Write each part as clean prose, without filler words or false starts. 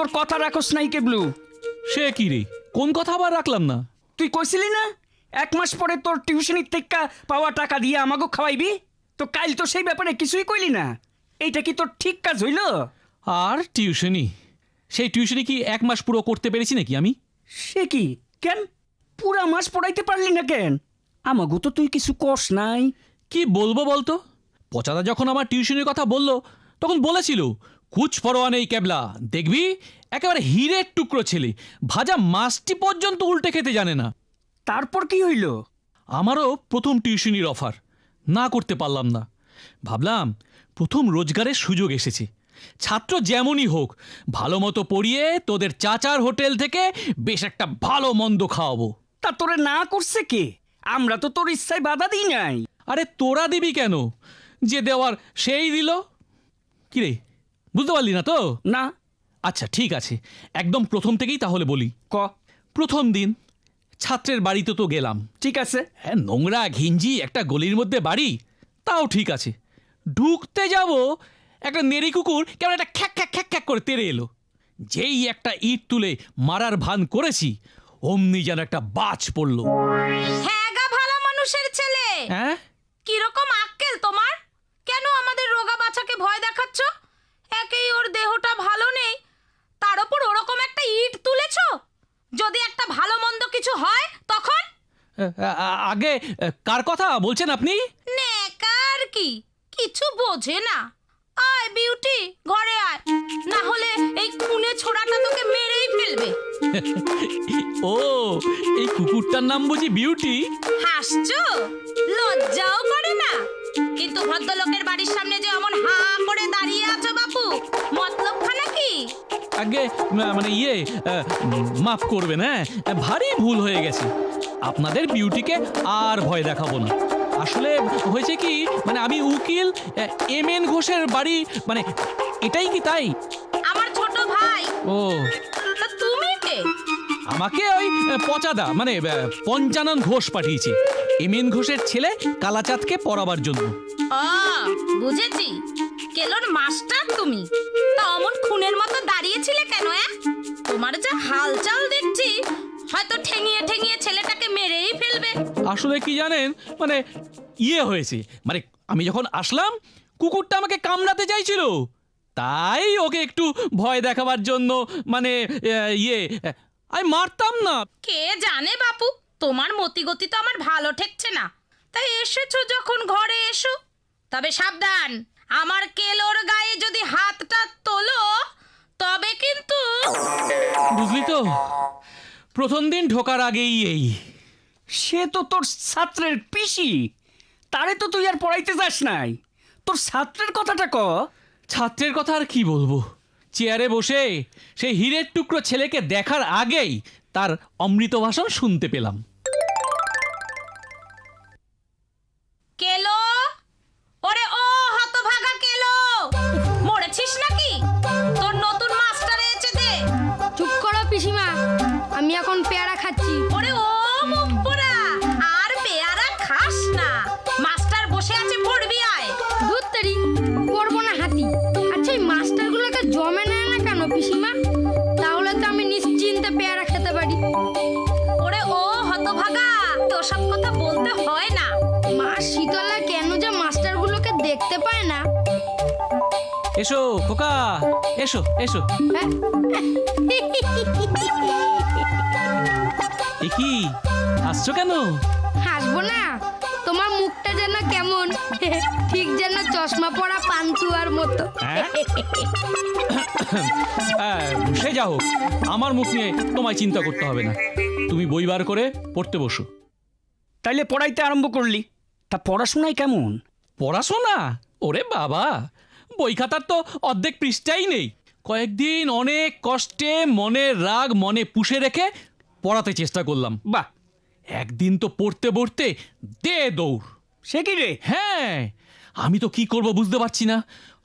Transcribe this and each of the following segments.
তোর কথা রাখস নাই কেবলু। সে কি রে, কোন কথা আবার রাখলাম না? তুই কইছিলি না 1 মাস পরে তোর টিউশনির থেকে পাওয়া টাকা দিয়ে আমাকে খাওয়াইবি। তো কাল তো সেই ব্যাপারে কিছুই কইলি না। এইটা কি তোর ঠিক কাজ হইল? আর টিউশনি, সেই টিউশনি কি 1 মাস পুরো করতে পেরেছি নাকি আমি? সে কি, কেন পুরা মাস পড়াইতে পারলি না কেন? আমাগো তো তুই কিছু কস নাই। কি বলবো বলতো? পচাদা যখন আমার টিউশনের কথা বললো তখন বলেছিল কুছ পরোয়া নেই ক্যাবলা, দেখবি একেবারে হীরের টুকরো ছেলে, ভাজা মাছটি পর্যন্ত উল্টে খেতে জানে না। তারপর কি হইল? আমারও প্রথম টিউশনির অফার, না করতে পারলাম না। ভাবলাম প্রথম রোজগারের সুযোগ এসেছে, ছাত্র যেমনই হোক ভালো মতো পড়িয়ে তোদের চাচার হোটেল থেকে বেশ একটা ভালো মন্দ খাওয়াবো। তা তোরে না করছে কে? আমরা তো তোর ইচ্ছায় বাধা দিই নাই। আরে তোরা দিবি কেন, যে দেওয়ার সেই দিল। কিরে, বুঝতে পারলি না তো? না। আচ্ছা ঠিক আছে, একদম প্রথম থেকেই তাহলে বলি। ক। প্রথম দিন ছাত্রের বাড়িতে তো গেলাম, ঠিক আছে। হ্যাঁ, নোংরা ঘিঞ্জি একটা গলির মধ্যে বাড়ি, তাও ঠিক আছে। ঢুকতে যাব, একটা নেড়ি কুকুর কেমন একটা খ্যাক খ্যাক খ্যাক খ্যাক করে তেড়ে এলো। যেই একটা ইট তুলে মারার ভান করেছি, অমনি যেন একটা বাজ পড়লো। হ্যাঁ গা, ভালো মানুষের ছেলে। হ্যাঁ, কিরকম আক্কেল তোমার? কেন আমাদের রোগা বাচ্চাকে ভয় দেখাচ্ছ? একেই ওর দেহটা ভালো নেই, তার উপর ওরকম একটা ইট তুলেছো। যদি একটা ভালো মন্দ কিছু হয় তখন? আগে কার কথা বলছেন আপনি? নেকার কি, কিছু বোঝে না। আয় বিউটি, ঘরে আয়, না হলে এই খুনে ছোড়াটা তোকে মেরেই ফেলবে। ও, এই কুকুরটার নাম বুঝি বিউটি? হাসছো? লজ্জাও করে না? কিন্তু ভদ্রলোকের বাড়ির সামনে যে অমন হা করে দাঁড়িয়ে আছো বাপু, মতলবখানা কি? আগে মানে মাফ করবেন, হ্যাঁ ভারী ভুল হয়ে গেছে। আপনাদের বিউটিকে আর ভয় দেখাবো না। আসলে হয়েছে কি, মানে আমি উকিল এমএন ঘোষের বাড়ি, মানে এটাই কি তাই? আমার ছোট ভাই। ও, তা তুমি কে? আমাকে ওই পচাদা মানে পঞ্চানন ঘোষ পাঠিয়েছে এমএন ঘোষের ছেলে কালাচাঁদকে পড়াবার জন্য। বুঝেছি, কেলোর মাস্টার তুমি। তা অমন খুনের মতো দাঁড়িয়েছিলে কেন? তোমার যা হালচাল দেখছি, হয়তো ঠেঙিয়ে ঠেঙিয়ে ছেলেটাকে মেরেই ফেলবে। আসলে কি জানেন, মানে হয়েছে, মানে আমি যখন আসলাম কুকুরটা আমাকে কামড়াতে চাইছিল, তাই ওকে একটু ভয় দেখাবার জন্য মানে আমি মারতাম না। কে জানে বাপু, তোমার মতিগতি তো আমার ভালো ঠেকছে না। তাই এসেছো যখন ঘরে এসো, তবে সাবধান, আমার কেলোর গায়ে যদি হাতটা তোলো তবে কিন্তু। বুঝলি তো, প্রথম দিন ঢোকার আগেই এই। সে তো তোর ছাত্রের পিসি, তারে তো তুই আর পড়াইতে যাস নাই। তোর ছাত্রের কথাটা ক। ছাত্রের কথা আর কি বলবো, চেয়ারে বসে সেই হীরের টুকরো ছেলেকে দেখার আগেই তার অমৃত ভাষণ শুনতে পেলাম। কেলো, ওরে ও হতভাগা কেলো, মরেছিস নাকি? তোর নতুন মাস্টার এসেছে দে। চুপ করো পিসিমা, আমি এখন পেয়ারা খাচ্ছি। ওরে ও মুখপোড়া, আর পেয়ারা খাস না, মাস্টার বসে আছে, পড়বি আয়। দুধ তেরি, পড়বো না হাতি। আচ্ছা এই মাস্টারগুলোকে জমে নেয় না কেন পিসিমা? তাহলে তো আমি নিশ্চিন্তে পেয়ারা খেতে পারি। ওরে ও হতভাগা, তো সব কথা বলতে হয় না। মা শীতলা কেন যে মাস্টারগুলোকে দেখতে পায় না? এসো খোকা, এসো এসো। এ কি হাসছো কেন? হাসবো না, তোমার মুখটা যেন কেমন, ঠিক যেন চশমা পরা পান্তুয়ার মতো। সে যা হোক, আমার মুখ নিয়ে তোমায় চিন্তা করতে হবে না। তুমি বই বার করে পড়তে বসো। তাইলে পড়াইতে আরম্ভ করলি, তা পড়াশোনায় কেমন? পড়াশোনা? ওরে বাবা, বই খাতার তো অর্ধেক পৃষ্ঠাই নেই। কয়েকদিন অনেক কষ্টে মনের রাগ মনে পুষে রেখে পড়াতে চেষ্টা করলাম। বাহ, একদিন তো পড়তে পড়তে দে দৌড়। সে কি রে? হ্যাঁ, আমি তো কি করব বুঝতে পারছি না,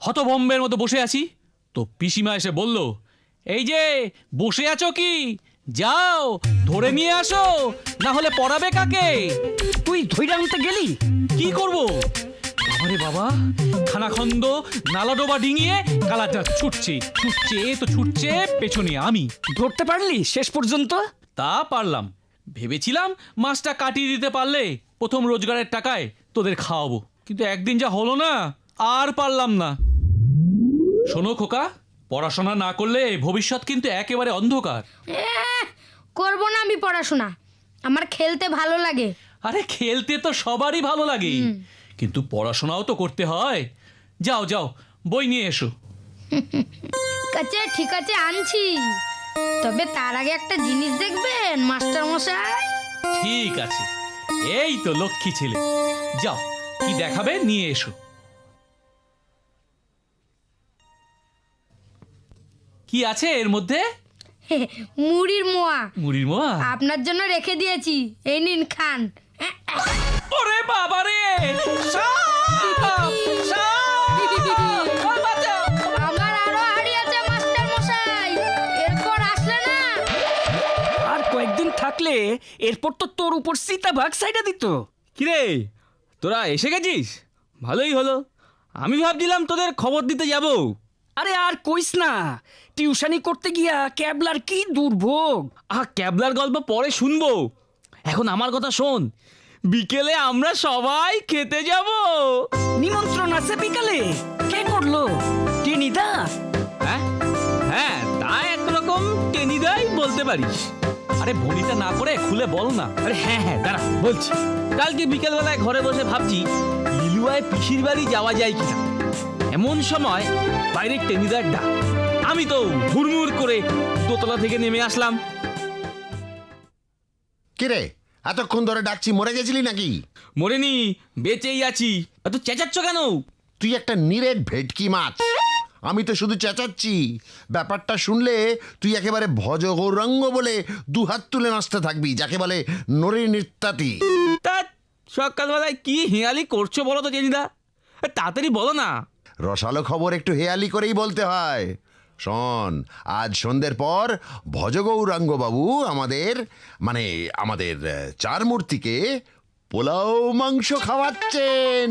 হতভম্বের মতো বসে আছি। তো পিসিমা এসে বলল, এই যে বসে আছো কি, যাও ধরে নিয়ে আসো, না হলে পড়াবে কাকে? তুই ধইরা আনতে গেলি? কি করব? বাবারে বাবা, খানাখন্দ নালাডোবা ডিঙিয়ে কালাটা ছুটছে তো ছুটছে পেছনে আমি। ধরতে পারলি শেষ পর্যন্ত? তা পারলাম। ভেবেছিলাম মাছটা কাটিয়ে দিতে পারলে প্রথম রোজগারের টাকায় তোদের খাওয়াবো, কিন্তু একদিন যা হলো না, আর পারলাম না। শোনো খোকা, পড়াশোনা না করলে ভবিষ্যৎ কিন্তু একেবারে অন্ধকার। করবো না আমি পড়াশোনা, আমার খেলতে ভালো লাগে। আরে খেলতে তো সবারই ভালো লাগে, কিন্তু পড়াশোনাও তো করতে হয়। যাও যাও, বই নিয়ে এসো। ঠিক আছে আনছি, তবে তার আগে একটা জিনিস দেখবেন মাস্টার মশাই। ঠিক আছে, এই তো লক্ষ্মী ছেলে, যাও কি দেখাবে নিয়ে এসো। কি আছে এর মধ্যে? মুড়ির মোয়া। মুড়ির মোয়া? আপনার জন্য রেখে দিয়েছি, এই নিন খান। ওরে বাবা রে, সাপ! বাঁচাও! আমার আরো হাড়ি আছে মাস্টার মশাই, এরপর আসলে না। আর কয়েকদিন থাকলে এরপর তো তোর উপর সীতাভাগ সাইডা দিত। কিরে, তোরা এসে গেছিস? ভালোই হলো, আমি ভাবছিলাম তোদের খবর দিতে যাব। আরে আর কইস না, টিউশনি করতে গিয়া ক্যাবলার কি দুর্ভোগ। ক্যাবলার গল্প পরে শুনবো, এখন আমার কথা শোন। বিকেলে আমরা সবাই খেতে যাব। নিমন্ত্রণ আছে বিকালে? কে করলো? টেনিদা? হ্যাঁ, তা একরকম টেনিদাই বলতে পারিস। আরে ভনিতা না করে খুলে বল না। আরে হ্যাঁ, দাঁড়া বলছি। কালকে বিকেলবেলায় ঘরে বসে ভাবছি লিলুয়ায় পিসির বাড়ি যাওয়া যায় কিনা। এমন সময় বাইরে টেনিদার ডাক। আমি তো হুড়মুড় করে দোতলা থেকে নেমে আসলাম। কিরে, এতক্ষণ ধরে ডাকছি, মরে গেছিলি নাকি? মরেনি, বেঁচেই আছি। এত চেঁচাচ্ছ কেন? তুই একটা নিরেট ভেটকি মাছ। আমি তো শুধু চেঁচাচ্ছি, ব্যাপারটা শুনলে তুই একেবারে ভজ গৌরাঙ্গ বলে দুহাত তুলে নাচতে থাকবি, যাকে বলে নরী নৃত্যাতি। তা সকালবেলায় কি হেয়ালি করছো বলো তো টেনিদা? তাড়াতাড়ি বলো না। রসালো খবর একটু হেয়ালি করেই বলতে হয়। শোন, আজ সন্ধ্যের পর ভজগৌরাঙ্গ বাবু আমাদের চার মূর্তিকে পোলাও মাংস খাওয়াচ্ছেন।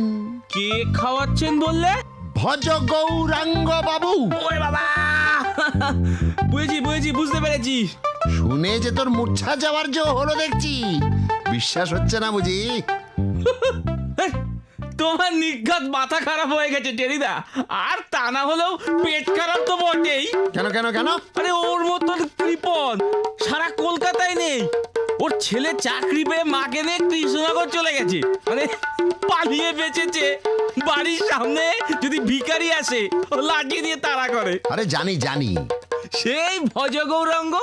কে খাওয়াচ্ছেন বললে? ভজগৌরাঙ্গ বাবু। ওরে বাবা, বুঝেছি, বুঝতে পেরেছি। শুনে যে তোর মূর্ছা যাওয়ার জো হলো দেখছি, বিশ্বাস হচ্ছে না বুঝি? তোমার নিঘাত মাথা খারাপ হয়ে গেছে টেনিদা, আর তা না হলেও পেট খারাপ তো বটেই। কেন কেন কেন? আরে ওর মতন কৃপণ সারা কলকাতায় নেই। ওর ছেলে চাকরি পেয়ে মাকে নিয়ে কৃষ্ণনগর চলে গেছে, মানে পালিয়ে বেঁচেছে। বাড়ির সামনে যদি ভিখারি আসে ও লাঠি দিয়ে তাড়া করে। আরে জানি জানি, সেই ভজগৌরাঙ্গ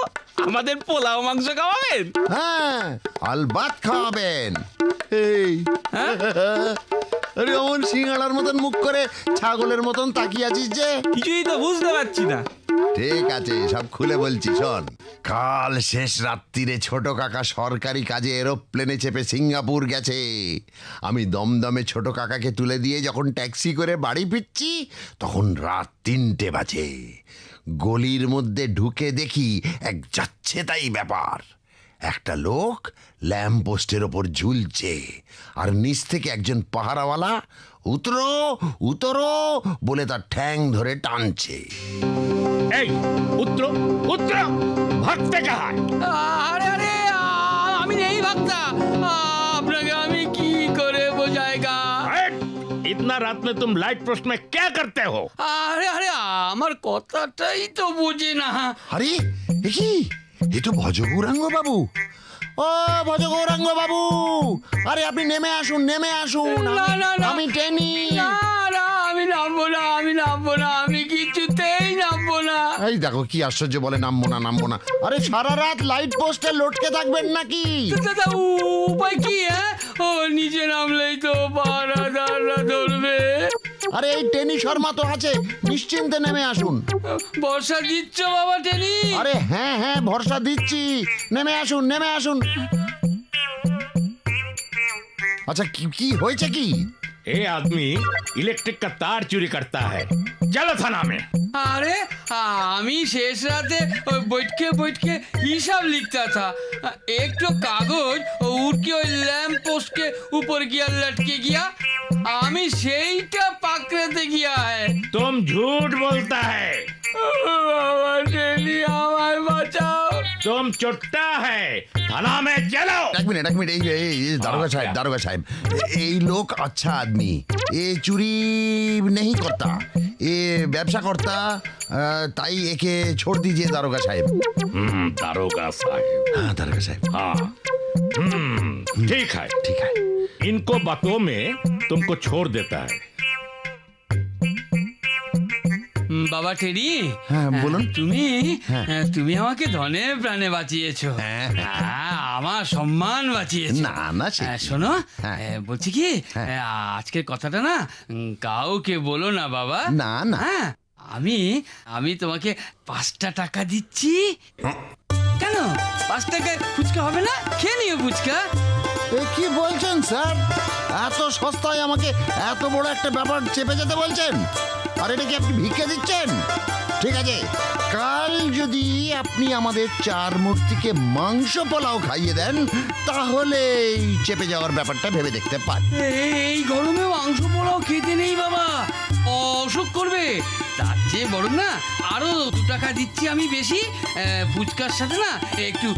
আমাদের পোলাও মাংস খাওয়াবেন। হ্যাঁ, আলবাত খাওয়াবেন। এই আরে অমন সিঙ্গাড়ার মতন মুখ করে ছাগলের মতন তাকিয়ে আছিস যে? কিছুই তো বুঝতে পারছি না। ঠিক আছে, সব খুলে বলছি শোন। কাল শেষ রাত্রিরে ছোট কাকা সরকারি কাজে এরোপ্লেনে চেপে সিঙ্গাপুর গেছে। আমি দমদমে ছোট কাকাকে তুলে দিয়ে যখন ট্যাক্সি করে বাড়ি ফিরছি, তখন রাত 3টে বাজে। গলির মধ্যে ঢুকে দেখি এক যাচ্ছে তাই ব্যাপার। একটা লোক ল্যাম্প পোস্টের ওপর ঝুলছে, আর নিচ থেকে একজন পাহারাওয়ালা উতরো উতরো বলে তার ঠ্যাং ধরে টানছে। এই উত্তর উত্তর ভাগতে কাহায়? আরে আরে, আমি নেই ভাগতা, আপনাকে আমি কি করে বোঝাইগা? इतना रात में तुम लाइट पोस्ट में क्या करते हो? আরে আরে, আমার কথাটাই তো বুঝি না। আরে দেখি, এ তো ভজগৌরাঙ্গ বাবু। ও ভজগৌরাঙ্গ বাবু, আরে আপনি নেমে আসুন, নেমে আসুন। না, না, না। আমি টেনি। না না, আমি নামবো না, আমি নামবো না, আমি কিছুতেই নামবো না। এই দেখো কি আশ্চর্য বলে, নামবো না নামবো না। আরে সারা রাত লাইট পোস্টে লটকে থাকবেন নাকি? দাদা, উপায় কি? ও নিচে নামলেই তো পাহারাদাররা ধরবে। আরে এই টেনি শর্মা তো আছে, নিশ্চিন্তে নেমে আসুন। বর্ষা দিচ্ছ বাবা টেনি? আরে হ্যাঁ হ্যাঁ, ভরসা দিচ্ছি, নেমে আসুন নেমে আসুন। আচ্ছা কি হয়েছে কি? ये आदमी इलेक्ट्रिक का तार चोरी करता है, चलो थाना में। अरे আমি শেষ রাতে बैठके बैठके हिसाब लिखता था। एक तो कागज उठ के ওই ল্যাম্প পোস্ট के ऊपर गया लटके गया, আমি সেইটা चोट्टा है थाना में चलो। एक मिनट दारोगा साहब এই লোক अच्छा आदमी এ চুরি नहीं करता এ ব্যবসা करता তাই একে छोड़ दीजिए दारोगा साहब। दारोगा साहब। हाँ दारोगा साहब। हाँ ठीक है इनको बातों में तुमको छोड़ देता है। বাবা টেরি, হ্যাঁ, বলুন। তুমি আমাকে ধনে প্রাণে বাঁচিয়েছো, হ্যাঁ। আমার সম্মান বাঁচিয়েছো। না না সে কি। শোনো, হ্যাঁ। বলছি কি হ্যাঁ। আজকের কথাটা না কাউকে বলো না বাবা। না, না। হ্যাঁ, আমি তোমাকে 5টা টাকা দিচ্ছি। কেন 5 টাকায় ফুচকা হবে না? খেয়ে নিও ফুচকা। এ কি বলছেন স্যার? এত সস্তায় আমাকে এত বড় একটা ব্যাপার চেপে যেতে বলছেন? আর এটা কি আপনি ভিক্ষা দিচ্ছেন? ঠিক আছে, কাল যদি আপনি আমাদের 4 মূর্তিকে মাংস পোলাও খাইয়ে দেন তাহলে এই চেপে যাওয়ার ব্যাপারটা ভেবে দেখতে পারেন। এই গরমে মাংস পোলাও খেতে নেই বাবা, অসুখ করবে। তার চেয়ে বরং না আরো 2 টাকা দিচ্ছি আমি বেশি, ফুচকার সাথে না একটু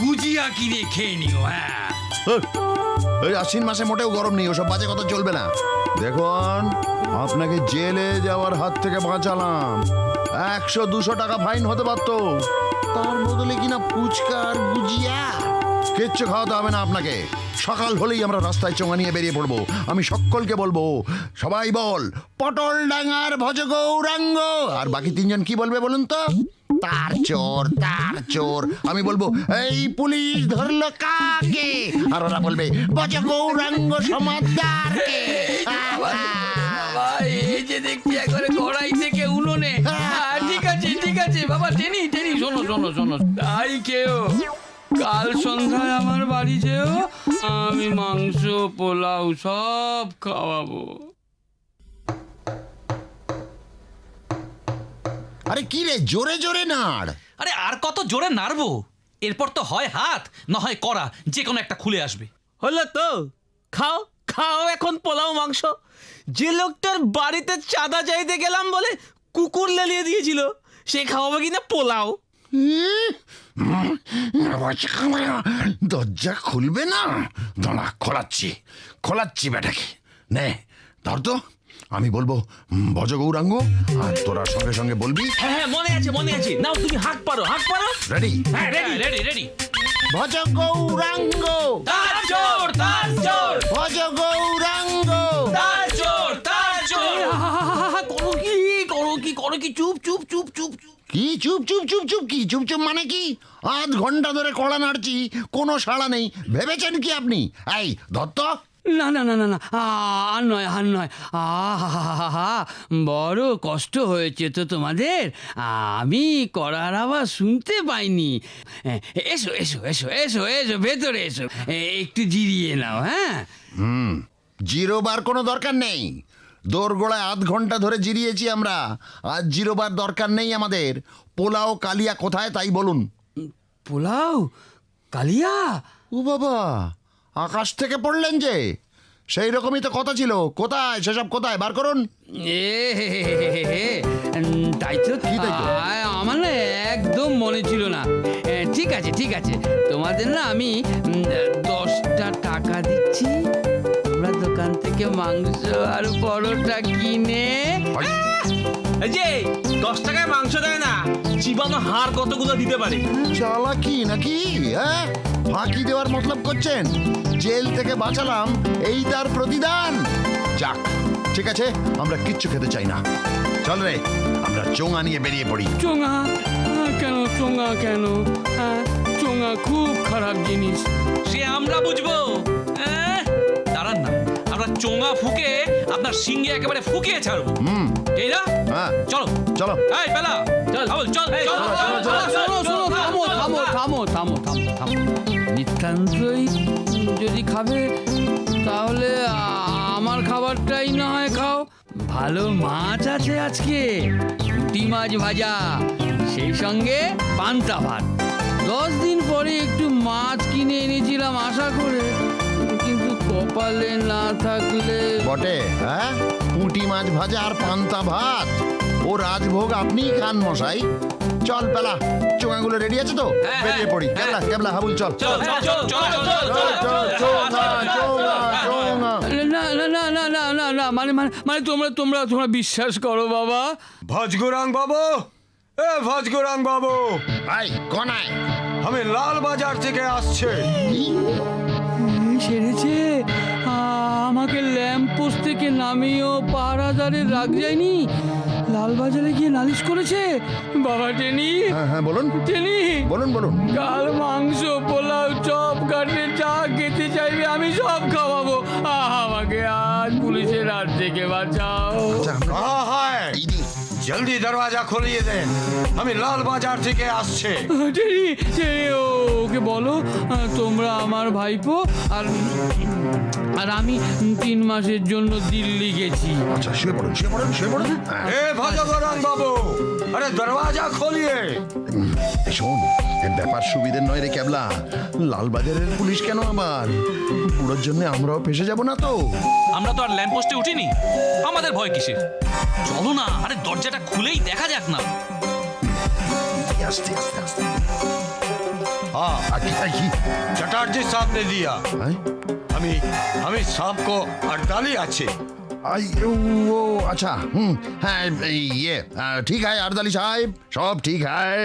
গুজিয়া কিনে খেয়ে নিও। হ্যাঁ, এই আশ্বিন মাসে মোটেও গরম নেই, ওসব বাজে কথা চলবে না। দেখুন, আপনাকে জেলে যাওয়ার হাত থেকে বাঁচালাম, 100-200 টাকা ফাইন হতে পারতো, তার বদলে কিনা ফুচকা আর গুজিয়া। কিচ্ছু খাওয়াতে হবে না আপনাকে। সকাল হলেই আমরা রাস্তায় চোঙা নিয়ে বেরিয়ে পড়বো। আমি সকলকে বলবো, সবাই বল পটল ডাঙ্গার ভজ গৌরাঙ্গ। আর বাকি 3 জন কি বলবে বলুন তো? তার চোর। আমি বলবো এই পুলিশ ধরলো কাকে, আর ওরা বলবে ভজ গৌরাঙ্গ সমাদদারকে। এই যে দেখছি একবারে কড়াই থেকে উনুনে। ঠিক আছে বাবা, টেনি শোনো, তাই কেউ কাল সন্ধ্যায় আমার বাড়ি যেও, আমি মাংস পোলাও সব খাওয়াবো। আরে কি রে, জোরে জোরে নাড়। আরে আর কত জোরে নাড়বো? এরপর তো হয় হাত না হয় করা, যে কোনো একটা খুলে আসবে। হলো তো, খাও এখন পোলাও মাংস। যে লোকটার বাড়িতে চাঁদা চাইতে গেলাম বলে কুকুর লেলিয়ে দিয়েছিল, সে খাওয়াবে কিনা পোলাও। দরজা খুলবে না? দাঁড়া, খোলাচ্ছি বেটাকে। নে ধর তো। আমি বলবো ভজ গৌরাঙ্গ, আর তোরা সঙ্গে সঙ্গে বলবি। হ্যাঁ মনে আছে। নাও তুমি হাঁক পারো। রেডি? হ্যাঁ রেডি। ভজ গৌরাঙ্গ, তার চোর। ভজ গৌরাঙ্গ। করো কি চুপ। কি চুপ মানে কি? 8 ঘন্টা ধরে কড়া নাড়ছি, কোনো সাড়া নেই। ভেবেছেন কি আপনি? এই দত্ত, না আর নয়। বড় কষ্ট হয়েছে তো তোমাদের, আমি করার আওয়াজ শুনতে পাইনি। এসো ভেতরে এসো, একটু জিরিয়ে নাও। হ্যাঁ, জিরোবার কোনো দরকার নেই। দোরগোড়ায় 8 ঘন্টা ধরে জিরিয়েছি আমরা, আজ জিরোবার দরকার নেই আমাদের। পোলাও কালিয়া কোথায় তাই বলুন। পোলাও কালিয়া? ও বাবা, আকাশ থেকে পড়লেন যে? সেই রকমই তো কথা ছিল। কোথায় সেসব, কোথায় বার করুন। তাই তো আমার না একদম মনে ছিল না। ঠিক আছে, তোমাদের না আমি 10টা টাকা দিচ্ছি, তোমরা দোকান থেকে মাংস আর পরোটা কিনে। এই যে 10 টাকায় মাংস দেয় না, চিবানো হাড় কতগুলো দিতে পারে। চালাকি নাকি? হ্যাঁ, ফাঁকি দেওয়ার মতলব করছেন? জেল থেকে বাঁচালাম, এই তার প্রতিদান। যাক, ঠিক আছে, আমরা কিচ্ছু খেতে চাই না। চল রে, আমরা চোঙা নিয়ে বেরিয়ে পড়ি। চোঙা কেন? চোঙা খুব খারাপ জিনিস। সে আমরা বুঝবো। দাঁড়ান না, আমরা চোঙা ফুকে আপনার সিঙ্গে একেবারে ফুকিয়ে ছাড়বো। এই না? হ্যাঁ, চলো। এই বেলা, চল। থামো। নিতান্তই যদি খাবে তাহলে আমার খাবারটাই না হয় খাও। ভালো মাছ আছে আজকে, পুঁটি মাছ ভাজা, সেই সঙ্গে পান্তা ভাত। 10 দিন পরে একটু মাছ কিনে এনেছিলাম আশা করে, কিন্তু কপালে না থাকলে। বটে, হ্যাঁ, পুঁটি মাছ ভাজা আর পান্তা ভাত, ও রাজভোগ আপনিই খান মশাই। চল পেলা, চোঙাগুলো রেডি আছে তো? বেরিয়ে পড়ি। কেবলা কেবলা হাবুল চল। না না না না না না না মানে মানে মানে তোমরা তোমরা তোমরা বিশ্বাস করো বাবা। ভজগুরাং বাবু, এ ভজগুরাং বাবু, ভাই কোনায়? আমি লাল বাজার থেকে আসছে। সেরেছে, আমাকে ল্যাম্প পোস্ট থেকে নামিয়েও পাহারাদারে রাখ যায়নি, লালবাজারে গিয়ে নালিশ করেছে। বাবা টেনি, হ্যাঁ হ্যাঁ বলুন টেনি, বলুন বলুন। কাল মাংস, পোলাও, চপ, কাটে যা খেতে চাইবে আমি সব খাওয়াবো। আমাকে আজ পুলিশের হাত থেকে বাঁচাও। कहाँ है? जल्दी दरवाजा खोलिए दें, हमें लाल बाजार থেকে আসছে। টেনি, টেনি, ওকে বলো তোমরা আমার ভাইপো আর আর আমি 3 মাসের জন্য দিল্লি গেছি। আচ্ছা শুয়ে পড়ুন শুয়ে পড়ুন শুয়ে পড়ুন। ए भजगुरां बाबू, अरे दरवाजा खोलिए। শোন, এ ব্যাপার সুবিধের নয় রে ক্যাবলা। লালবাজারের পুলিশ কেন আবার? পুরোর জন্য আমরাও ফেসে যাব না তো? আমরা তো আর ল্যাম্পপোস্টে উঠিনি, আমাদের ভয় কিসের? চলো না, আরে দরজাটা খুলেই দেখা যাক না। আস্তে আস্তে আস্তে। हाँ, কি? चटर्जी साहब ने दिया। হ্যাঁ? हमें शाम को 48 अच्छे। ও আচ্ছা, হ্যাঁ ইয়ে ঠিক है আরদালি সাহেব, সব ঠিক है।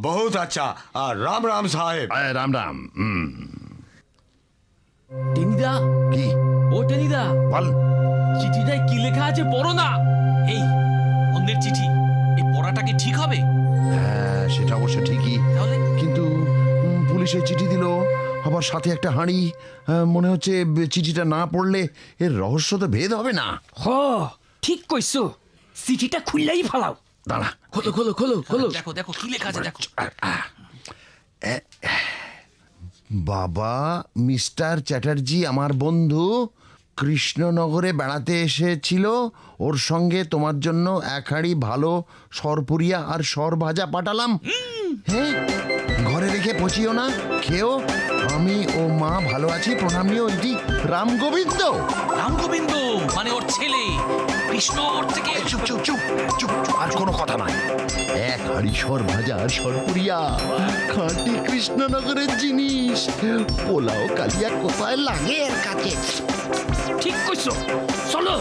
बहुत अच्छा। राम राम साहेब। রাম রাম। টেনিদা, কি ও টেনিদা, বল? চিঠিটায় কি লেখা আছে পড়ো না। এই অন্যের চিঠি, এই পড়াটা কি ঠিক হবে? হ্যাঁ সেটা অবশ্য ঠিকই, তাহলে কিন্তু পুলিশের চিঠি দিল, আবার সাথে একটা হাঁড়ি। মনে হচ্ছে চিঠিটা না পড়লে এর রহস্য তো ভেদ হবে না। হ, ঠিক কইছো, চিঠিটা খুললেই ফালাও। দাঁড়া, খোলো খোলো খোলো খোলো। দেখো দেখো কি লেখা আছে দেখো। বাবা মিস্টার চ্যাটার্জি আমার বন্ধু, কৃষ্ণনগরে বেড়াতে এসেছিল, ওর সঙ্গে তোমার জন্য 1 হাঁড়ি ভালো সরপুরিয়া আর সর ভাজা পাঠালাম। হ্যাঁ, ঘরে রেখে পচিও না, খেও। আমি ও মা ভালো আছি, প্রণাম নিও। এটি রাম গোবিন্দ। রামগোবিন্দ মানে ওর ছেলে কৃষ্ণ। ওর থেকে চুপ চুপ চুপ চুপ চুপ, আর কোনো কথা নয়। 1 হাঁড়ি সর ভাজা আর সরপুরিয়া, খাঁটি কৃষ্ণনগরের জিনিস। পোলাও কালিয়া কোথায় লাগে এর কাছে? ঠিক কইছো, চলো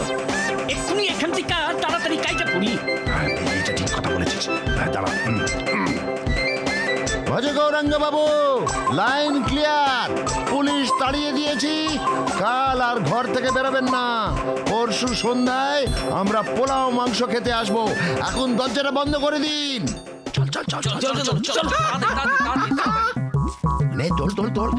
এক্ষুনি এখান থেকে তাড়াতাড়ি কাইটা পড়ি। এটা ঠিক কথা বলেছিস। দাঁড়া, ভজ গৌরাঙ্গ বাবু, লাইন ক্লিয়ার, পুলিশ তাড়িয়ে দিয়েছি। কাল আর ঘর থেকে বেরোবেন না। পরশু সন্ধ্যায় আমরা পোলাও মাংস খেতে আসবো। এখন দরজাটা বন্ধ করে দিন। চল চল চল চল চল চল চল নে, তোল তোল তোল।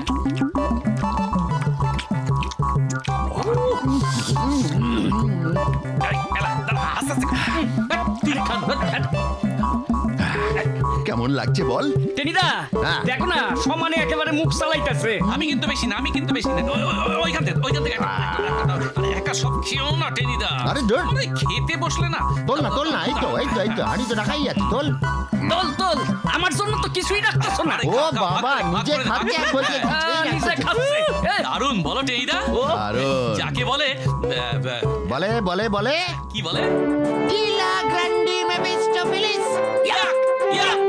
কেমন লাগছে বল? টেনিদা, হ্যাঁ। দেখো না সমানে একেবারে মুখ চালাইতেছে। আমি কিন্তু বেশি না, আমি কিন্তু বেশি না। ওইখান থেকে একা সব খেয়েও না টেনিদা। আরে ধুর। আরে খেতে বসলে না। তোল না তোল না, এই তো এই তো এই তো হাঁড়ি তো রাখাই আছে, তোল। তোল তোল, আমার জন্য তো কিছুই রাখতেছ না। ও বাবা, নিজে খাচ্ছে আর বলছে নিজে খাচ্ছে। দারুণ বলো টেনিদা। দারুণ। যাকে বলে বলে বলে বলে কি বলে? ইলা গ্র্যান্ডি মে বিস্টো ফিলিস। ইয়াক ইয়াক